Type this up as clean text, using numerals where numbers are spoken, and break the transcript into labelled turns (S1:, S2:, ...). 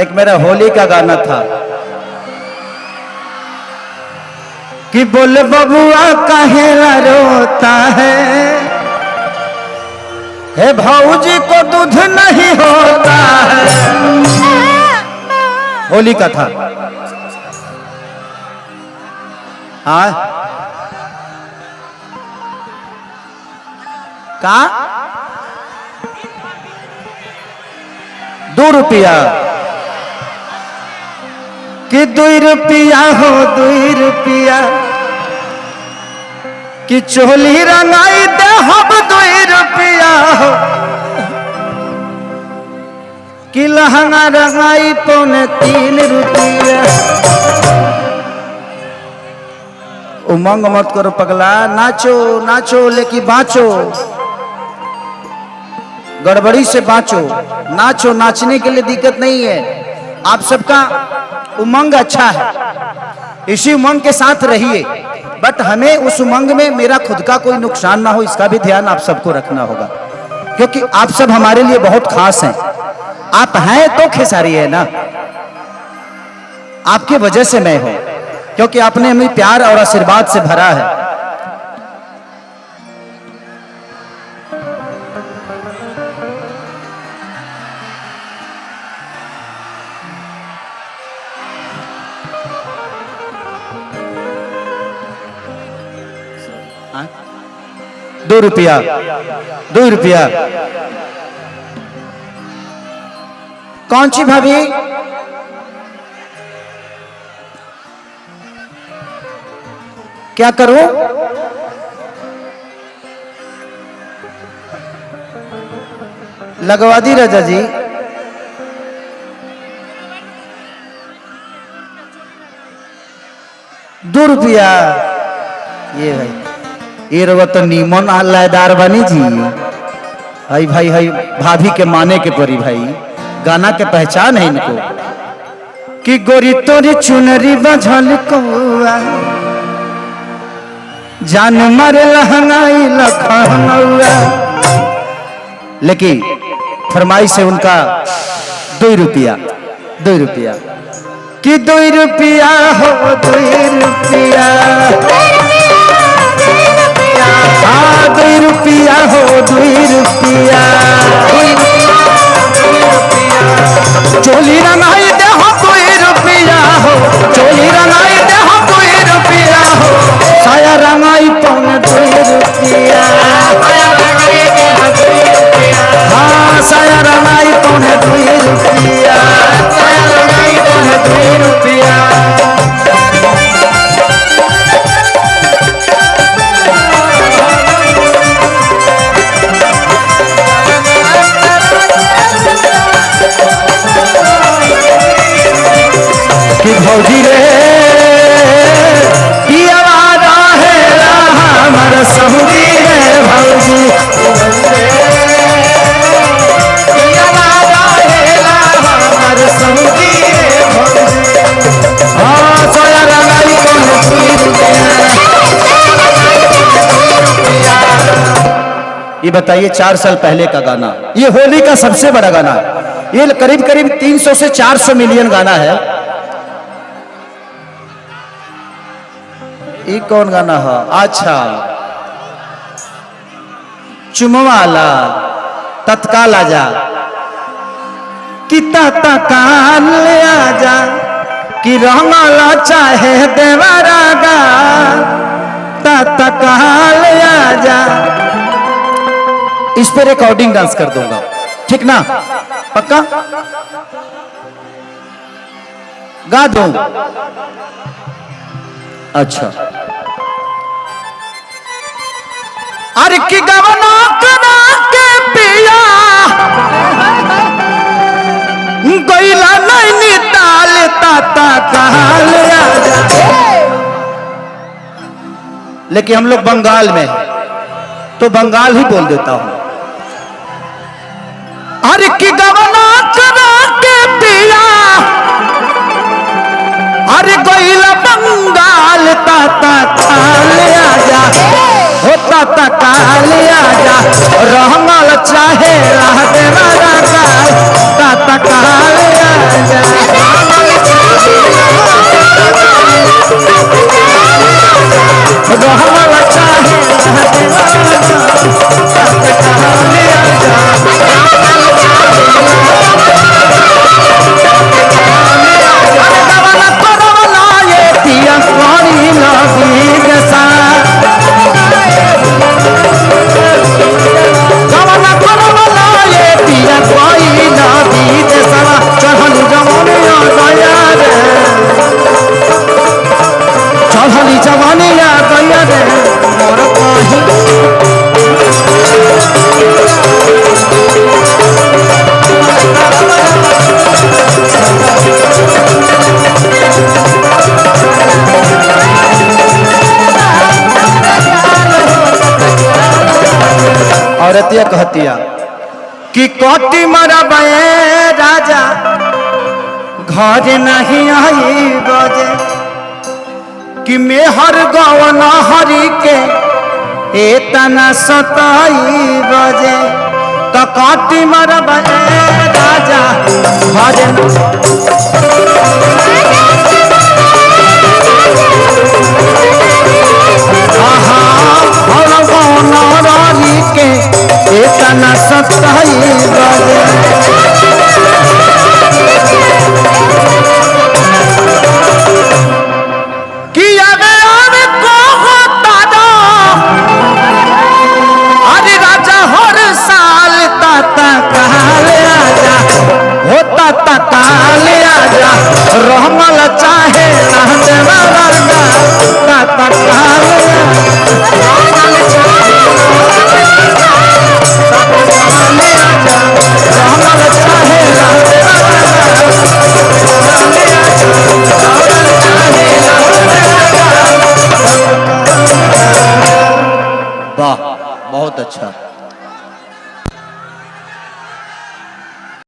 S1: एक मेरा होली का गाना था कि बोल बबुआ काहेला रोता है भाऊजी को दूध नहीं होता है। होली का था। हाँ का 2 रुपया कि 2 रुपया हो 2 रुपया कि चोली रंगाई दे हम 2 रुपया हो कि लहंगा रंगाई 3 रुपया। उमंग मत करो पगला, नाचो नाचो लेकिन बाँचो, गड़बड़ी से बाँचो। नाचो, नाचने के लिए दिक्कत नहीं है। आप सबका उमंग अच्छा है, इसी उमंग के साथ रहिए, बट हमें उस उमंग में मेरा खुद का कोई नुकसान ना हो, इसका भी ध्यान आप सबको रखना होगा, क्योंकि आप सब हमारे लिए बहुत खास हैं। आप हैं तो खेसारी है ना, आपकी वजह से मैं हूं, क्योंकि आपने हमें प्यार और आशीर्वाद से भरा है। हाँ? 2 रुपया 2 रुपया। कौन सी भाभी? क्या करूं? लगवा दी राजा जी। ₹2 ये भाई, ये रवा तो नीमन हल्लादार बनी जी। हाई भाई हाई भाभी के माने के परी भाई, गाना के पहचान है इनको कि गोरी तोरी चुनरी बझल कौआ जान मारे लहंगाई लखनऊआ। लेकिन फरमाइश से उनका 2 रुपया 2 रुपया कि 2 रुपया हो 2 रुपया। हाँ 2 रुपया हो 2 रुपया। चोली रंगाई दे हो 2 रुपया हो, चोली रंगाई दे हो 2 रुपया हो, साया रंगाई 2 रुपया। हाँ साया रंगाई 2 रुपया, साया रंगाई 2 रुपया। कि भौजी रे पियावारा है हमर सहुरी रे भौजी, पियावारा है हमर सहुरी रे भौजी। हाँ सोया रंगाई 2 रुपया। ये बताइए 4 साल पहले का गाना, ये होली का सबसे बड़ा गाना, ये करीब करीब 300 से 400 मिलियन गाना है। ये कौन गाना है? अच्छा चुमवाला तत्काल आजा कि तत्काल आजा कि रंगाला चाहे देवरागा तत्काल आजा। इस पे रिकॉर्डिंग डांस कर दूंगा, ठीक ना? पक्का गा दूं? अच्छा अरे की गवना करा के पिया गईला नहीं ताल ताता काल आजा। लेकिन हम लोग बंगाल में हैं तो बंगाल ही बोल देता हूं। अरे की गवना करा के पिया अरे गोइला बंगाल ताता काल आजा हो ताता काल आजा रहमल चाहे राह देवा काल ताता काल आजा रहमल चाहे राह देवा ताता काल औरतिया कहतिया कि कोटी मरबे राजा घर नहीं आई बजे कि मेहर गवन हरि के एतना सताई बजे तो कोटी मरबे राजा घर